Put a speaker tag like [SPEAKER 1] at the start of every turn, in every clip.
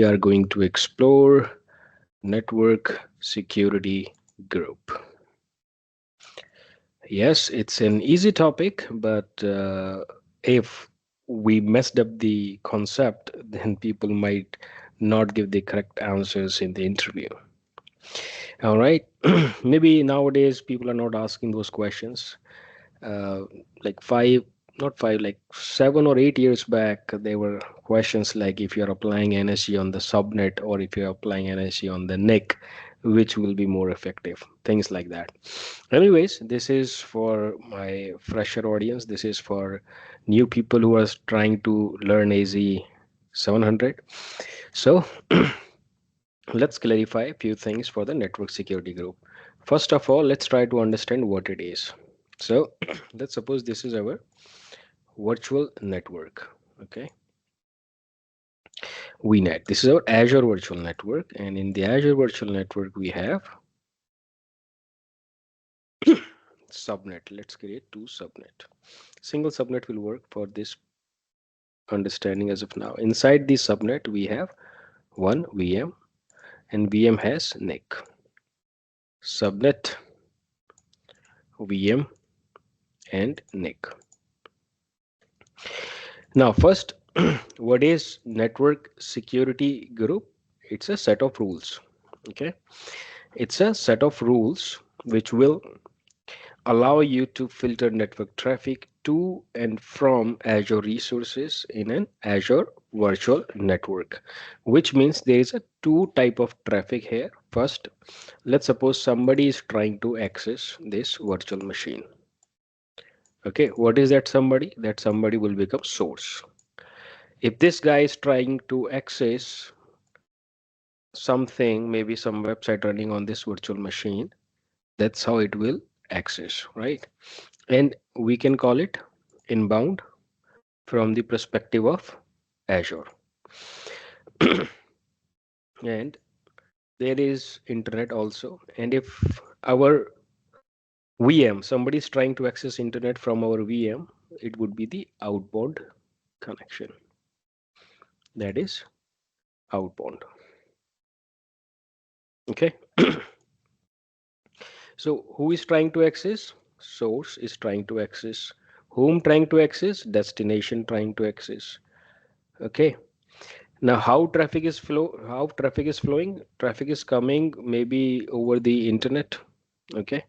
[SPEAKER 1] We are going to explore network security group. Yes, it's an easy topic, but if we messed up the concept, then people might not give the correct answers in the interview. All right. Maybe nowadays people are not asking those questions. uh, like five, not five, like 7 or 8 years back, there were questions like if you're applying NSG on the subnet or if you're applying NSG on the NIC, which will be more effective, things like that. Anyways, this is for my fresher audience. This is for new people who are trying to learn AZ 700. So let's clarify a few things for the network security group. First of all, let's try to understand what it is. So let's suppose this is our virtual network. Okay, VNet. This is our Azure virtual network, and in the Azure virtual network we have subnet. Let's create two subnet. Single subnet will work for this understanding as of now. Inside the subnet we have one VM, and VM has NIC. Subnet, VM, and NIC. Now first, what is network security group? It's a set of rules. Okay, it's a set of rules which will allow you to filter network traffic to and from Azure resources in an Azure virtual network, which means there is a two type of traffic here. First, let's suppose somebody is trying to access this virtual machine. Okay, what is that somebody? That somebody will become source. If this guy is trying to access something, maybe some website running on this virtual machine, that's how it will access, right? And we can call it inbound from the perspective of Azure. And there is internet also. And if our VM, somebody is trying to access internet from our VM, it would be the outbound connection. That is outbound. Okay. So who is trying to access? Source is trying to access. Whom trying to access? Destination trying to access. Okay. Now how traffic is flowing? Traffic is coming maybe over the internet. Okay.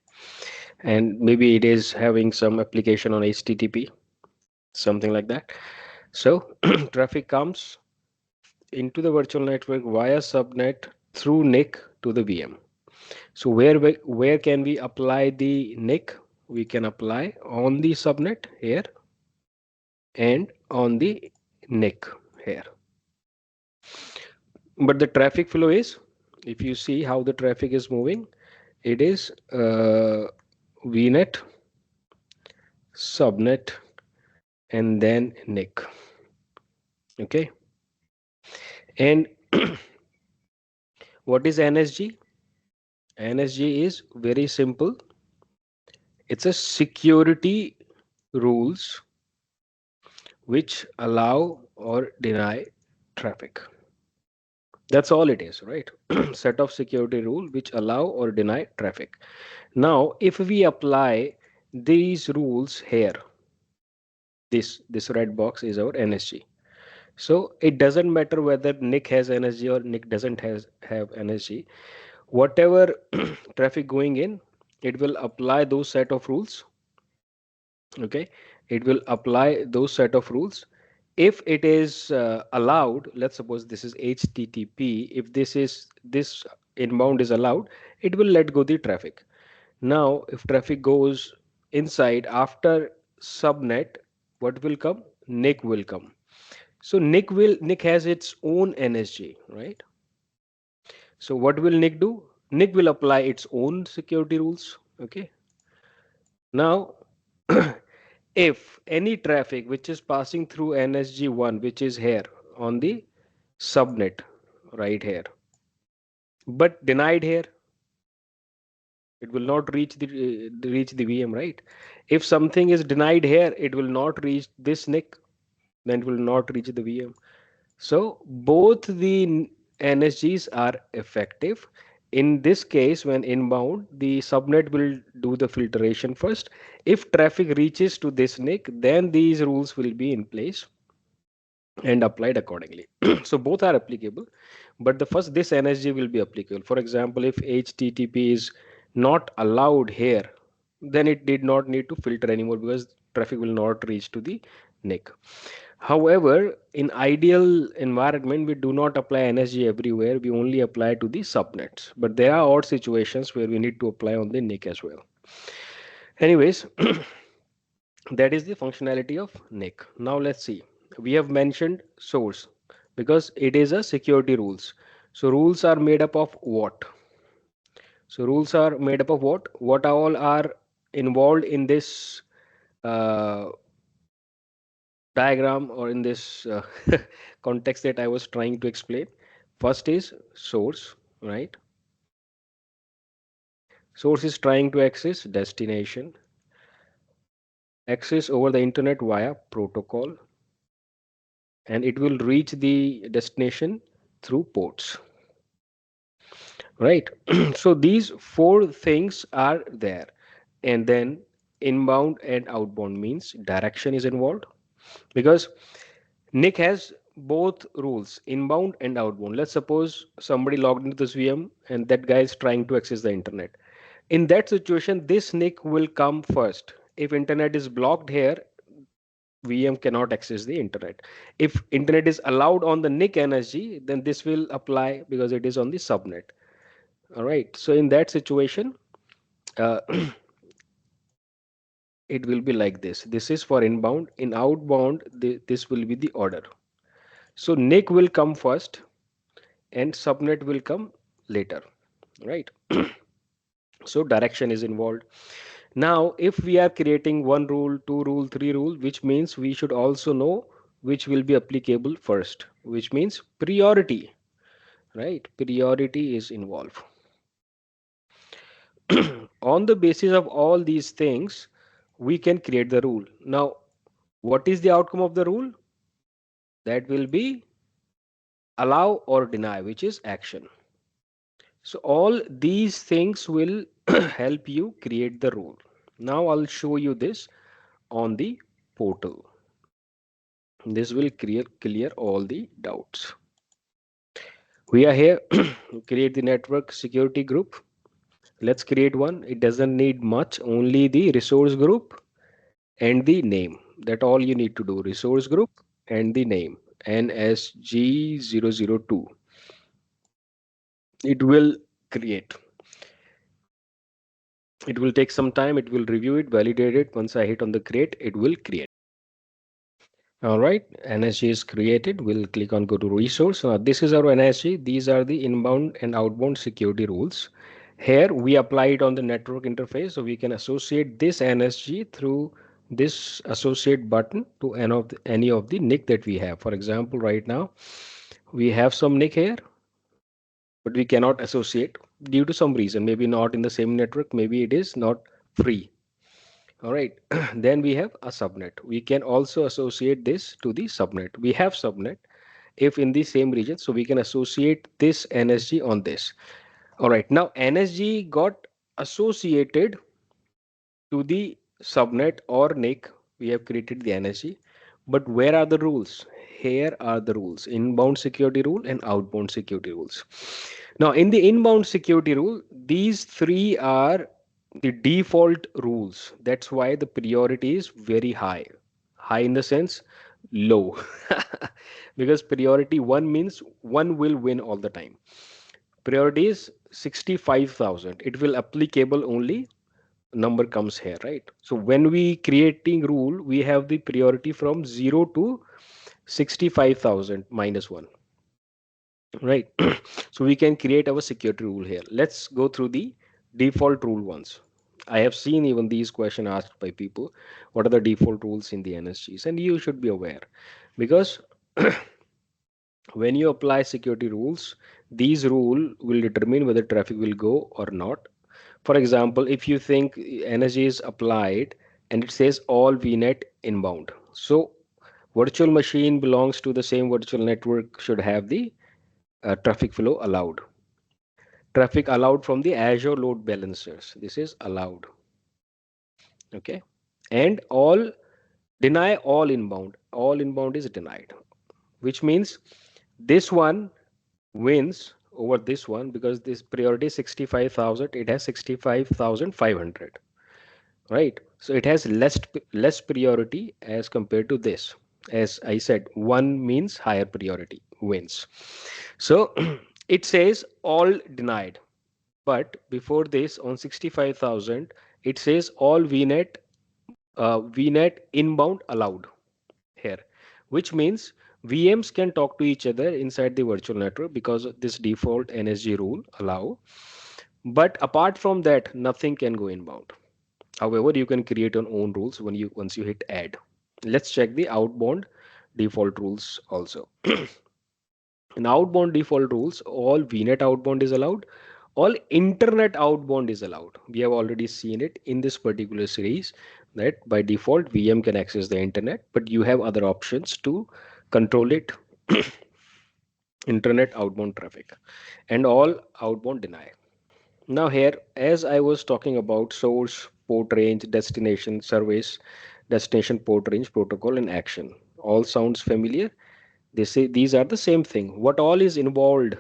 [SPEAKER 1] And maybe it is having some application on HTTP, something like that. So traffic comes into the virtual network via subnet through NIC to the VM. So where can we apply the NIC? We can apply on the subnet here and on the NIC here. But the traffic flow is, if you see how the traffic is moving, it is VNet, subnet, and then NIC. Okay. And what is NSG? NSG is very simple. It's a security rules which allow or deny traffic. That's all it is, right? Set of security rule which allow or deny traffic. Now, if we apply these rules here, this red box is our NSG. So it doesn't matter whether Nick has NSG or Nick doesn't have NSG. Whatever traffic going in, it will apply those set of rules. Okay, it will apply those set of rules. If it is allowed, let's suppose this is HTTP. If this inbound is allowed, it will let go the traffic. Now, if traffic goes inside after subnet, what will come? NIC will come. So NIC has its own NSG, right? So what will NIC do? NIC will apply its own security rules. Okay. Now, if any traffic which is passing through NSG1, which is here on the subnet, right here, but denied here, it will not reach the VM, right? If something is denied here, it will not reach this NIC, then it will not reach the VM. So both the NSGs are effective. In this case, when inbound, the subnet will do the filtration first. If traffic reaches to this NIC, then these rules will be in place and applied accordingly. So both are applicable, but the first this NSG will be applicable. For example, if HTTP is not allowed here, then it did not need to filter anymore because traffic will not reach to the NIC. However, in ideal environment, we do not apply NSG everywhere. We only apply to the subnets. But there are odd situations where we need to apply on the NIC as well. Anyways, that is the functionality of NIC. Now let's see. We have mentioned source because it is a security rules. So rules are made up of what? So rules are made up of what? What all are involved in this uh, diagram or in this context that I was trying to explain? First is source, right? Source is trying to access destination, access over the internet via protocol, and it will reach the destination through ports, right? So these four things are there, and then inbound and outbound means direction is involved because Nick has both rules, inbound and outbound. Let's suppose somebody logged into this VM and that guy is trying to access the internet. In that situation, this Nick will come first. If internet is blocked here, VM cannot access the internet. If internet is allowed on the NIC NSG, then this will apply because it is on the subnet. All right. So in that situation, uh, it will be like this. This is for inbound. In outbound, this will be the order. So NIC will come first and subnet will come later, right? So direction is involved. Now, if we are creating one rule, two rule, three rule, which means we should also know which will be applicable first, which means priority, right? Priority is involved. On the basis of all these things, we can create the rule. Now, what is the outcome of the rule? That will be allow or deny, which is action. So all these things will help you create the rule. Now I'll show you this on the portal. This will clear all the doubts. We are here, create the network security group. Let's create one. It doesn't need much, only the resource group and the name. That all you need to do. Resource group and the name NSG002. It will create. It will take some time. It will review it, validate it. Once I hit on the create, it will create. All right, NSG is created. We'll click on go to resource. This is our NSG. These are the inbound and outbound security rules. Here we apply it on the network interface, so we can associate this NSG through this associate button to any of the NIC that we have. For example, right now we have some NIC here, but we cannot associate due to some reason. Maybe not in the same network. Maybe it is not free. All right, then we have a subnet. We can also associate this to the subnet. We have subnet if in the same region, so we can associate this NSG on this. All right, now NSG got associated to the subnet or NIC. We have created the NSG, but where are the rules? Here are the rules: inbound security rule and outbound security rules. Now, in the inbound security rule, these three are the default rules. That's why the priority is very high. High in the sense low. Because priority one means one will win all the time. Priority is 65,000. It will applicable only number comes here, right? So when we creating rule, we have the priority from 0 to 65,000 minus 1, right? So we can create our security rule here. Let's go through the default rule once. I have seen even these questions asked by people, what are the default rules in the NSGs? And you should be aware because when you apply security rules, these rule will determine whether traffic will go or not. For example, if you think NSG is applied and it says all VNet inbound, so virtual machine belongs to the same virtual network should have the traffic flow allowed. Traffic allowed from the Azure load balancers. This is allowed. Okay. And all deny all inbound. All inbound is denied, which means this one wins over this one because this priority is 65,000. It has 65,500, right? So it has less priority as compared to this. As I said, one means higher priority wins. So it says all denied. But before this, on 65,000, it says all VNet inbound allowed here, which means VMs can talk to each other inside the virtual network because of this default NSG rule allow. But apart from that, nothing can go inbound. However, you can create your own rules once you hit add. Let's check the outbound default rules also. In outbound default rules, all VNet outbound is allowed, all internet outbound is allowed. We have already seen it in this particular series that by default VM can access the internet, but you have other options to control it. Internet outbound traffic and all outbound deny. Now here, as I was talking about source, port range, destination, service, destination port range, protocol, and action. All sounds familiar. They say these are the same thing. What all is involved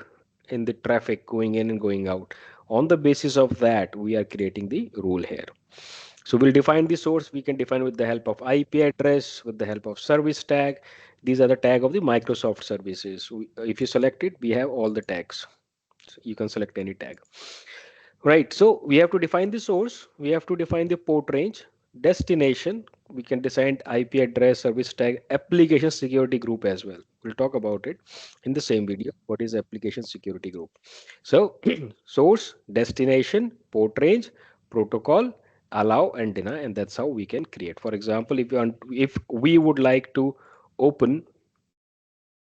[SPEAKER 1] in the traffic going in and going out. On the basis of that, we are creating the rule here. So we'll define the source. We can define with the help of IP address, with the help of service tag. These are the tag of the Microsoft services. If you select it, we have all the tags. So you can select any tag. Right, so we have to define the source, we have to define the port range, destination, we can define IP address, service tag, application security group as well. We'll talk about it in the same video. What is application security group? So source, destination, port range, protocol, allow and deny, and that's how we can create. For example, if we would like to open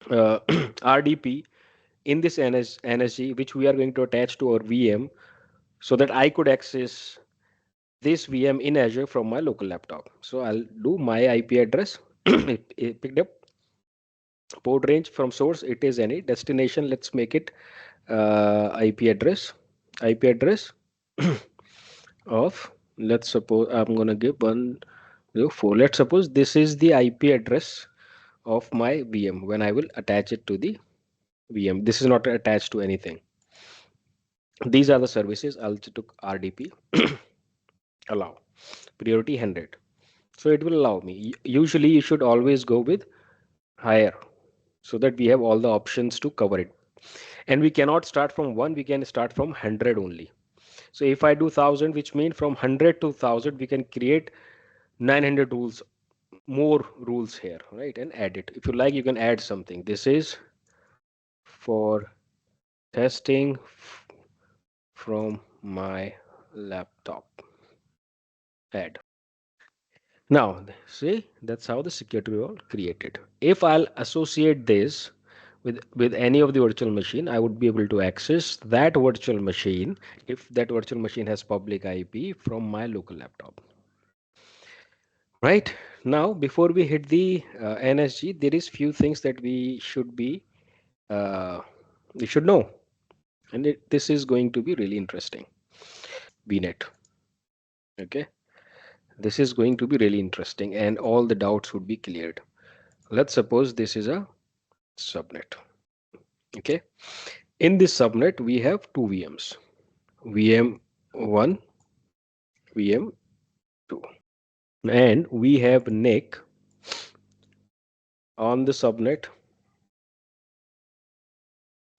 [SPEAKER 1] RDP in this NSG, which we are going to attach to our VM, so that I could access this VM in Azure from my local laptop. So I'll do my IP address. It picked up port range from source. It is any destination. Let's make it IP address. IP address of, let's suppose I'm gonna give 104. Let's suppose this is the IP address of my VM when I will attach it to the VM. This is not attached to anything. These are the services. I'll took RDP allow priority 100. So it will allow me. Usually you should always go with higher so that we have all the options to cover it. And we cannot start from 1, we can start from 100 only. So if I do 1000, which means from 100 to 1000, we can create 900 rules, more rules here, right? And add it. If you like, you can add something. This is for testing from my laptop. Add. Now, see, that's how the security role created. If I'll associate this with any of the virtual machine, I would be able to access that virtual machine if that virtual machine has public IP from my local laptop. Right now, before we hit the NSG, there is few things that uh, we should know, and this is going to be really interesting. VNet, okay, this is going to be really interesting, and all the doubts would be cleared. Let's suppose this is a subnet. Okay, in this subnet we have two VMs, VM1, VM2, and we have NIC on the subnet.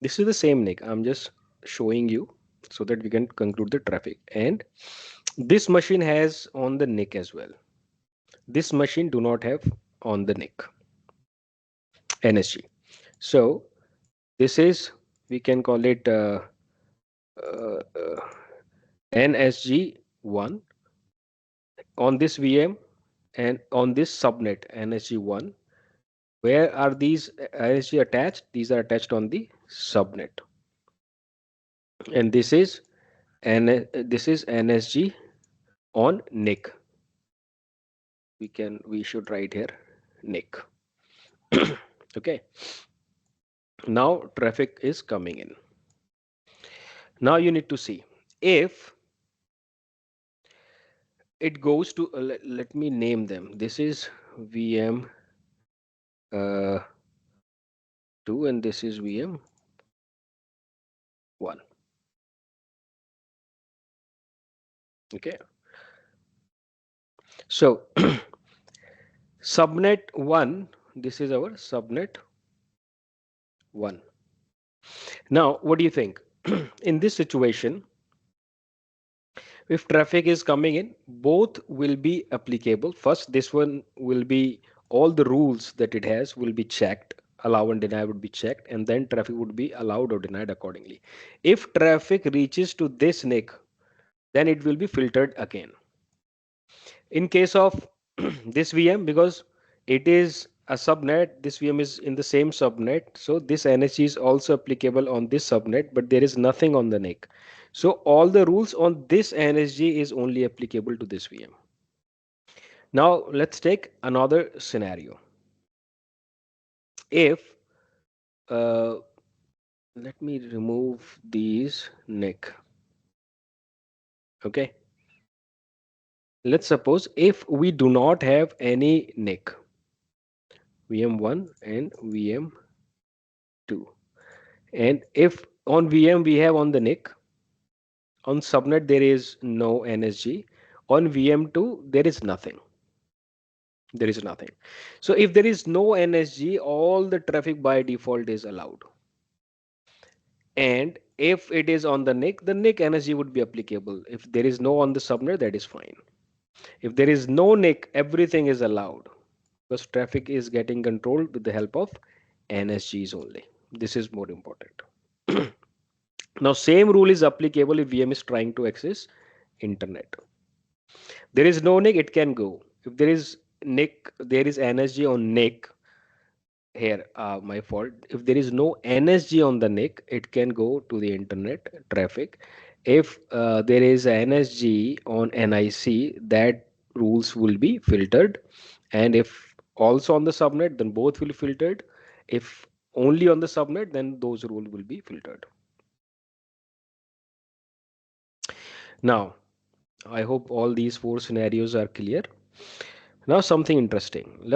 [SPEAKER 1] This is the same NIC. I'm just showing you so that we can conclude the traffic. And this machine has on the NIC as well. This machine do not have on the NIC NSG. So this is, we can call it uh, uh, NSG1 on this VM and on this subnet NSG1. Where are these NSG attached? These are attached on the subnet. And this is NSG on NIC. We should write here NIC. Okay. Now traffic is coming in. Now you need to see if it goes to let me name them. This is VM uh, 2 and this is VM 1. Okay. So subnet 1, this is our subnet 1. Now, what do you think? In this situation, if traffic is coming in, both will be applicable. First, this one will be all the rules that it has will be checked. Allow and deny would be checked, and then traffic would be allowed or denied accordingly. If traffic reaches to this NIC, then it will be filtered again. In case of this VM, because it is a subnet, this VM is in the same subnet, so this NSG is also applicable on this subnet, but there is nothing on the NIC. So all the rules on this NSG is only applicable to this VM. Now let's take another scenario. If uh, let me remove these NIC. Okay. Let's suppose if we do not have any NIC, VM1 and VM2. And if on VM we have on the NIC, on subnet there is no NSG, on VM2 there is nothing. There is nothing. So if there is no NSG, all the traffic by default is allowed. And if it is on the NIC NSG would be applicable. If there is no on the subnet, that is fine. If there is no NIC, everything is allowed because traffic is getting controlled with the help of NSGs only. This is more important. Now, same rule is applicable if VM is trying to access internet. There is no NIC, it can go. If there is NIC, there is NSG on NIC. Here, my fault. If there is no NSG on the NIC, it can go to the internet traffic. If there is NSG on NIC, that rules will be filtered. And if also on the subnet, then both will be filtered. If only on the subnet, then those rules will be filtered. Now, I hope all these four scenarios are clear. Now something interesting.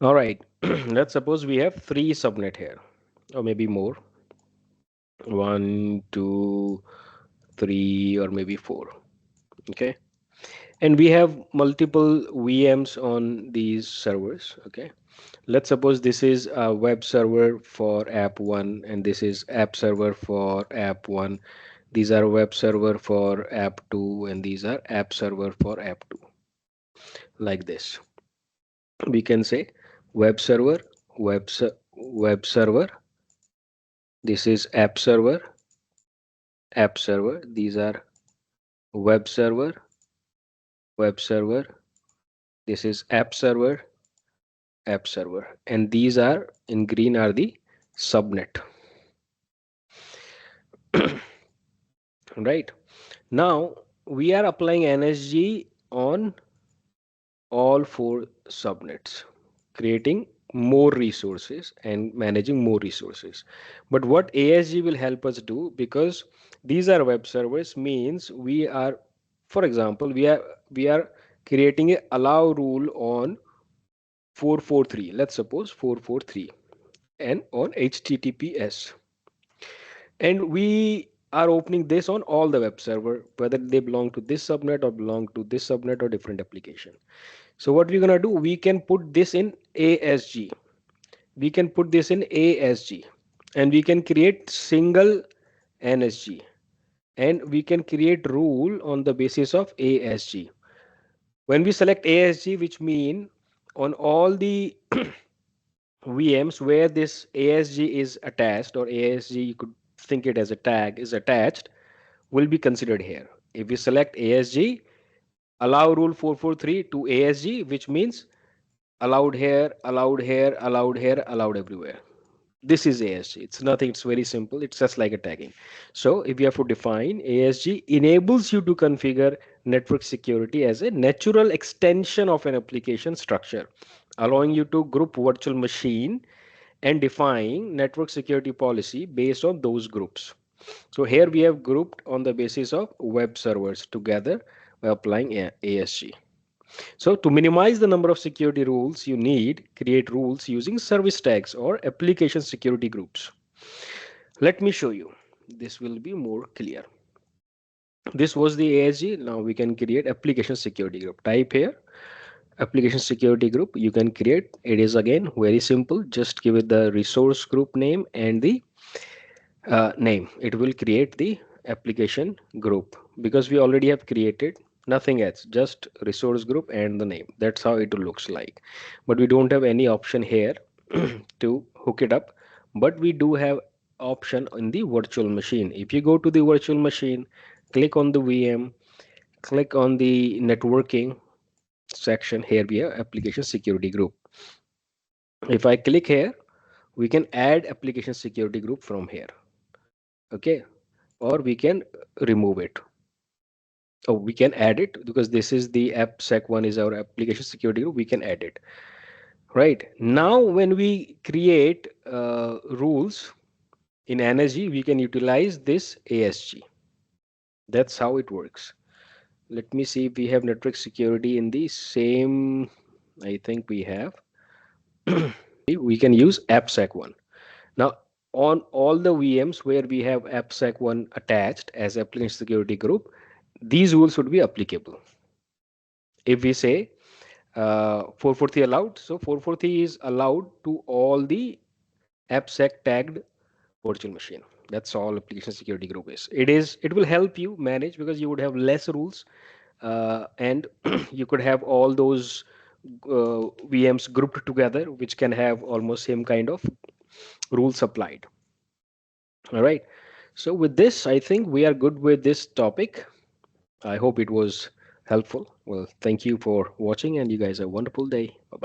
[SPEAKER 1] All right, let's suppose we have three subnet here, or maybe more. One, two, three, or maybe four. Okay, and we have multiple VMs on these servers. Okay, let's suppose this is a web server for app one, and this is app server for app one. These are web server for app two, and these are app server for app two. Like this, we can say web server, web server. This is app server. These are web server, web server. This is app server, app server. And these are in green are the subnet. Right. Now we are applying NSG on all four subnets, creating more resources and managing more resources. But what ASG will help us do, because these are web servers, means we are, for example, we are creating a allow rule on 443. Let's suppose 443 and on HTTPS. And we are opening this on all the web server, whether they belong to this subnet or belong to this subnet or different application. So what we're gonna do, we can put this in ASG. We can put this in ASG and we can create single NSG and we can create rule on the basis of ASG. When we select ASG, which mean on all the VMs where this ASG is attached, or ASG you could think it as a tag is attached, will be considered here. If we select ASG, allow rule 443 to ASG, which means allowed here, allowed here, allowed here, allowed everywhere. This is ASG. It's nothing, it's very simple. It's just like a tagging. So if you have to define, ASG enables you to configure network security as a natural extension of an application structure, allowing you to group virtual machine and define network security policy based on those groups. So here we have grouped on the basis of web servers together by applying ASG. So to minimize the number of security rules you need, create rules using service tags or application security groups. Let me show you. This will be more clear. This was the ASG. Now we can create application security group. Type here application security group. You can create. It is again very simple. Just give it the resource group name and the name. It will create the application group because we already have created nothing else, just resource group and the name. That's how it looks like. But we don't have any option here to hook it up. But we do have option in the virtual machine. If you go to the virtual machine, click on the VM, click on the networking section. Here we have application security group. If I click here, we can add application security group from here. Okay, or we can remove it. Oh, we can add it because this is the AppSec1 is our application security group. We can add it. Right. Now, when we create rules in energy, we can utilize this ASG. That's how it works. Let me see if we have network security in the same. I think we have. We can use AppSec1. Now, on all the VMs where we have AppSec1 attached as application security group, these rules would be applicable. If we say 443 allowed, so 443 is allowed to all the AppSec tagged virtual machine. That's all application security group is. It will help you manage because you would have less rules, and you could have all those VMs grouped together, which can have almost same kind of rules applied. All right. So with this, I think we are good with this topic. I hope it was helpful. Well, thank you for watching, and you guys have a wonderful day. Bye bye.